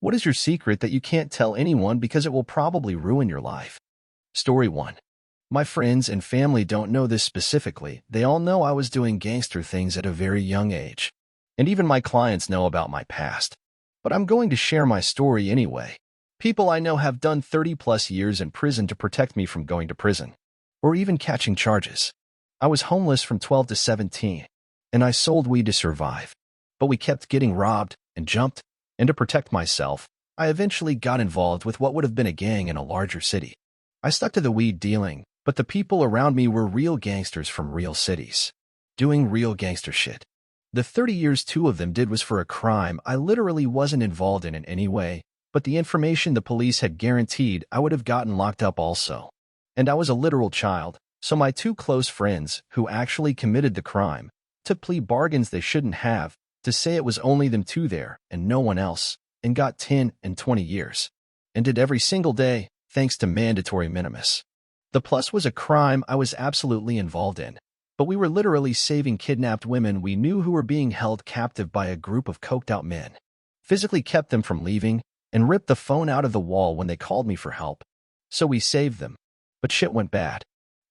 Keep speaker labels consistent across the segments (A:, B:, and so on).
A: What is your secret that you can't tell anyone because it will probably ruin your life? Story 1. My friends and family don't know this specifically. They all know I was doing gangster things at a very young age. And even my clients know about my past. But I'm going to share my story anyway. People I know have done 30 plus years in prison to protect me from going to prison, or even catching charges. I was homeless from 12 to 17, and I sold weed to survive. But we kept getting robbed and jumped, and to protect myself, I eventually got involved with what would have been a gang in a larger city. I stuck to the weed dealing, but the people around me were real gangsters from real cities, doing real gangster shit. The 30 years 2 of them did was for a crime I literally wasn't involved in any way, but the information the police had guaranteed I would have gotten locked up also. And I was a literal child, so my 2 close friends, who actually committed the crime, took plea bargains they shouldn't have, to say it was only them 2 there and no one else, and got 10 and 20 years. And did every single day, thanks to mandatory minimus. The plus was a crime I was absolutely involved in, but we were literally saving kidnapped women we knew who were being held captive by a group of coked-out men. Physically kept them from leaving, and ripped the phone out of the wall when they called me for help. So we saved them. But shit went bad.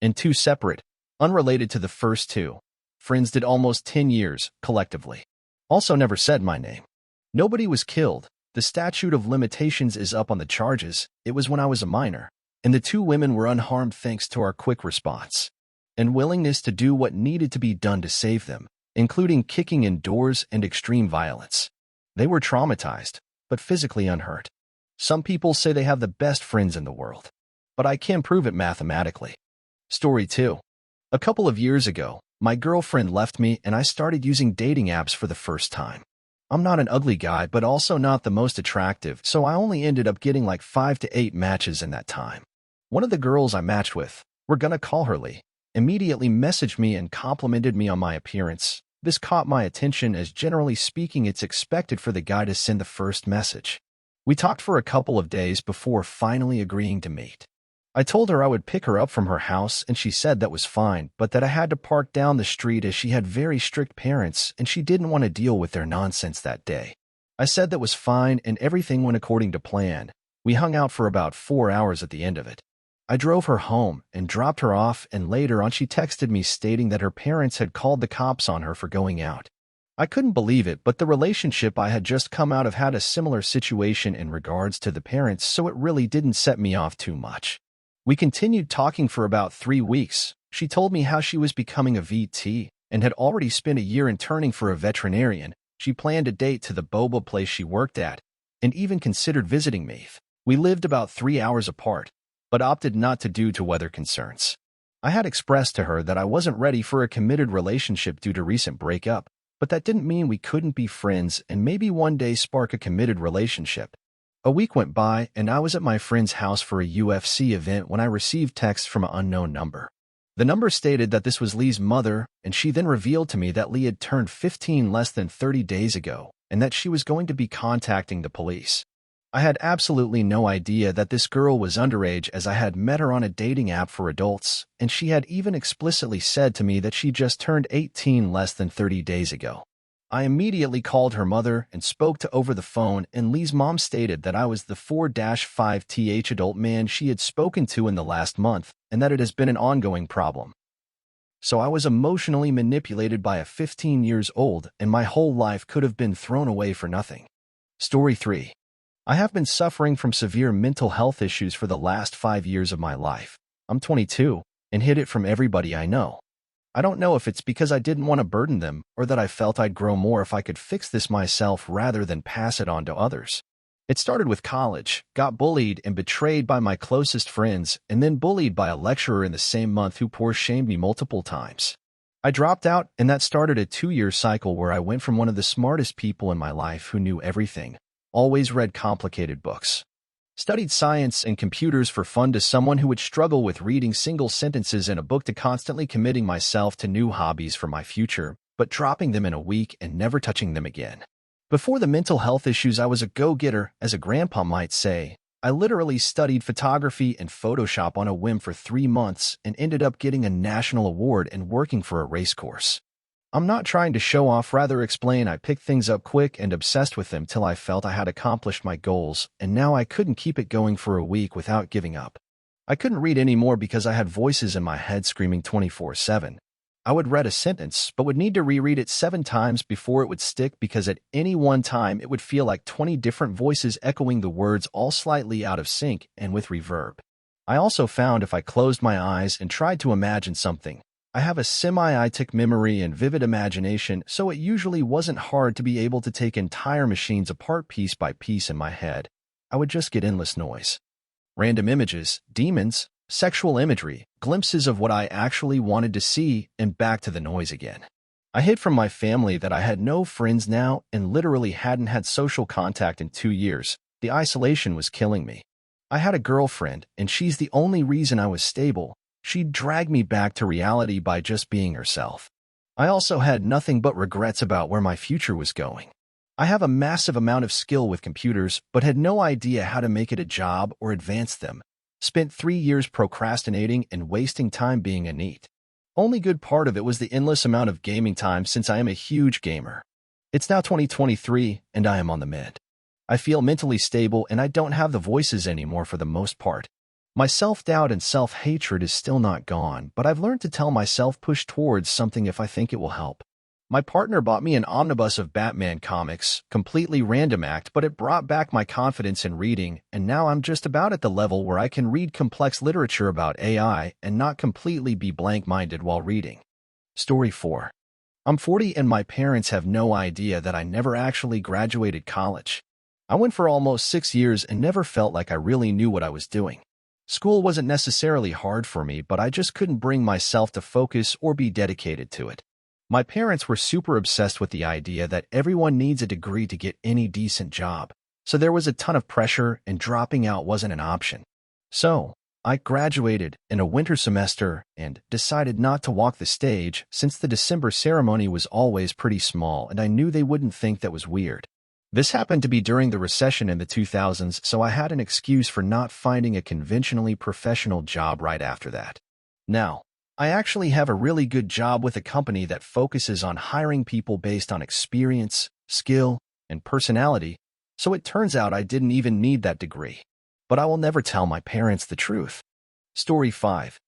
A: In 2 separate, unrelated to the first 2, friends did almost 10 years, collectively. Also never said my name. Nobody was killed. The statute of limitations is up on the charges. It was when I was a minor. And the 2 women were unharmed thanks to our quick response and willingness to do what needed to be done to save them, including kicking in doors and extreme violence. They were traumatized, but physically unhurt. Some people say they have the best friends in the world, but I can't prove it mathematically. Story 2. A couple of years ago, my girlfriend left me and I started using dating apps for the first time. I'm not an ugly guy, but also not the most attractive, so I only ended up getting like 5 to 8 matches in that time. One of the girls I matched with, we're gonna call her Lee, immediately messaged me and complimented me on my appearance. This caught my attention as generally speaking it's expected for the guy to send the first message. We talked for a couple of days before finally agreeing to meet. I told her I would pick her up from her house and she said that was fine, but that I had to park down the street as she had very strict parents and she didn't want to deal with their nonsense that day. I said that was fine and everything went according to plan. We hung out for about 4 hours at the end of it. I drove her home and dropped her off, and later on she texted me stating that her parents had called the cops on her for going out. I couldn't believe it, but the relationship I had just come out of had a similar situation in regards to the parents, so it really didn't set me off too much. We continued talking for about 3 weeks. She told me how she was becoming a VT and had already spent a year interning for a veterinarian. She planned a date to the boba place she worked at and even considered visiting me. We lived about 3 hours apart, but opted not to due to weather concerns. I had expressed to her that I wasn't ready for a committed relationship due to recent breakup, but that didn't mean we couldn't be friends and maybe one day spark a committed relationship. A week went by and I was at my friend's house for a UFC event when I received text from an unknown number. The number stated that this was Lee's mother, and she then revealed to me that Lee had turned 15 less than 30 days ago and that she was going to be contacting the police. I had absolutely no idea that this girl was underage as I had met her on a dating app for adults, and she had even explicitly said to me that she just turned 18 less than 30 days ago. I immediately called her mother and spoke to over the phone, and Lee's mom stated that I was the 4-5th adult man she had spoken to in the last month and that it has been an ongoing problem. So I was emotionally manipulated by a 15 years old and my whole life could have been thrown away for nothing. Story 3. I have been suffering from severe mental health issues for the last 5 years of my life. I'm 22 and hid it from everybody I know. I don't know if it's because I didn't want to burden them or that I felt I'd grow more if I could fix this myself rather than pass it on to others. It started with college, got bullied and betrayed by my closest friends, and then bullied by a lecturer in the same month who poor shamed me multiple times. I dropped out, and that started a 2-year cycle where I went from one of the smartest people in my life who knew everything, always read complicated books, studied science and computers for fun to someone who would struggle with reading single sentences in a book to constantly committing myself to new hobbies for my future, but dropping them in a week and never touching them again. Before the mental health issues, I was a go-getter, as a grandpa might say. I literally studied photography and Photoshop on a whim for 3 months and ended up getting a national award and working for a race course. I'm not trying to show off, rather explain. I picked things up quick and obsessed with them till I felt I had accomplished my goals, and now I couldn't keep it going for a week without giving up. I couldn't read anymore because I had voices in my head screaming 24/7. I would read a sentence, but would need to reread it 7 times before it would stick because at any one time it would feel like 20 different voices echoing the words, all slightly out of sync and with reverb. I also found if I closed my eyes and tried to imagine something, I have a semi-eidetic memory and vivid imagination, so it usually wasn't hard to be able to take entire machines apart piece by piece in my head. I would just get endless noise. Random images, demons, sexual imagery, glimpses of what I actually wanted to see, and back to the noise again. I hid from my family that I had no friends now and literally hadn't had social contact in 2 years. The isolation was killing me. I had a girlfriend, and she's the only reason I was stable. She'd drag me back to reality by just being herself. I also had nothing but regrets about where my future was going. I have a massive amount of skill with computers, but had no idea how to make it a job or advance them. Spent 3 years procrastinating and wasting time being a NEET. Only good part of it was the endless amount of gaming time since I am a huge gamer. It's now 2023, and I am on the mend. I feel mentally stable and I don't have the voices anymore for the most part. My self-doubt and self-hatred is still not gone, but I've learned to tell myself push towards something if I think it will help. My partner bought me an omnibus of Batman comics, completely random act, but it brought back my confidence in reading, and now I'm just about at the level where I can read complex literature about AI and not completely be blank-minded while reading. Story 4. I'm 40 and my parents have no idea that I never actually graduated college. I went for almost 6 years and never felt like I really knew what I was doing. School wasn't necessarily hard for me, but I just couldn't bring myself to focus or be dedicated to it. My parents were super obsessed with the idea that everyone needs a degree to get any decent job, so there was a ton of pressure and dropping out wasn't an option. So, I graduated in a winter semester and decided not to walk the stage since the December ceremony was always pretty small and I knew they wouldn't think that was weird. This happened to be during the recession in the 2000s, so I had an excuse for not finding a conventionally professional job right after that. Now, I actually have a really good job with a company that focuses on hiring people based on experience, skill, and personality, so it turns out I didn't even need that degree. But I will never tell my parents the truth. Story 5.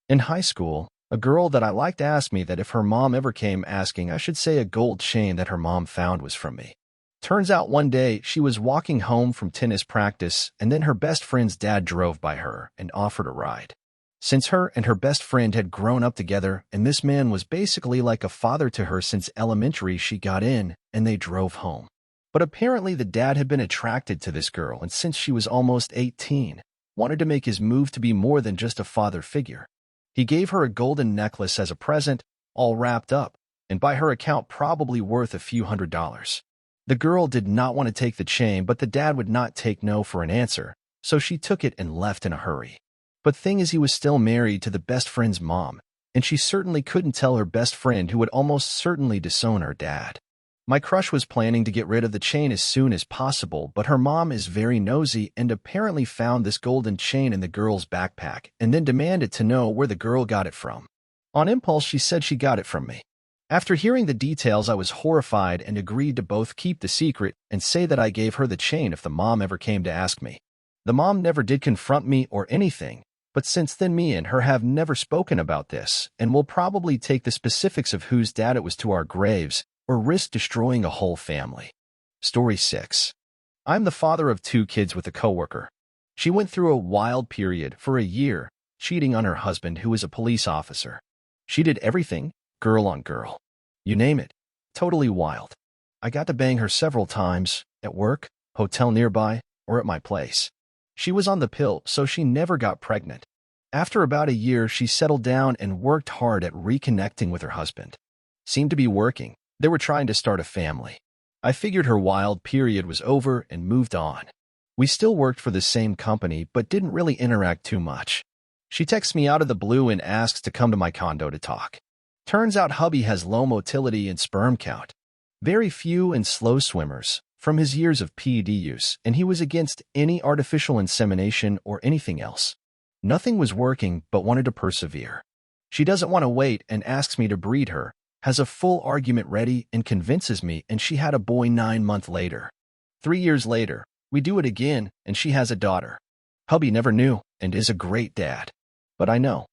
A: In high school, a girl that I liked asked me that if her mom ever came asking, I should say a gold chain that her mom found was from me. Turns out one day she was walking home from tennis practice and then her best friend's dad drove by her and offered a ride. Since her and her best friend had grown up together and this man was basically like a father to her since elementary, she got in and they drove home. But apparently the dad had been attracted to this girl and since she was almost 18, wanted to make his move to be more than just a father figure. He gave her a golden necklace as a present, all wrapped up, and by her account probably worth a few $100s. The girl did not want to take the chain, but the dad would not take no for an answer, so she took it and left in a hurry. But thing is, he was still married to the best friend's mom, and she certainly couldn't tell her best friend who would almost certainly disown her dad. My crush was planning to get rid of the chain as soon as possible, but her mom is very nosy and apparently found this golden chain in the girl's backpack and then demanded to know where the girl got it from. On impulse, she said she got it from me. After hearing the details, I was horrified and agreed to both keep the secret and say that I gave her the chain if the mom ever came to ask me. The mom never did confront me or anything, but since then me and her have never spoken about this and will probably take the specifics of whose dad it was to our graves or risk destroying a whole family. Story 6. I'm the father of 2 kids with a coworker. She went through a wild period for a year, cheating on her husband who is a police officer. She did everything, girl on girl. You name it. Totally wild. I got to bang her several times, at work, hotel nearby, or at my place. She was on the pill, so she never got pregnant. After about a year, she settled down and worked hard at reconnecting with her husband. Seemed to be working. They were trying to start a family. I figured her wild period was over and moved on. We still worked for the same company, but didn't really interact too much. She texts me out of the blue and asks to come to my condo to talk. Turns out hubby has low motility and sperm count. Very few and slow swimmers from his years of PED use, and he was against any artificial insemination or anything else. Nothing was working but wanted to persevere. She doesn't want to wait and asks me to breed her. has a full argument ready and convinces me, and she had a boy 9 months later. 3 years later, we do it again, and she has a daughter. Hubby never knew and is a great dad. But I know,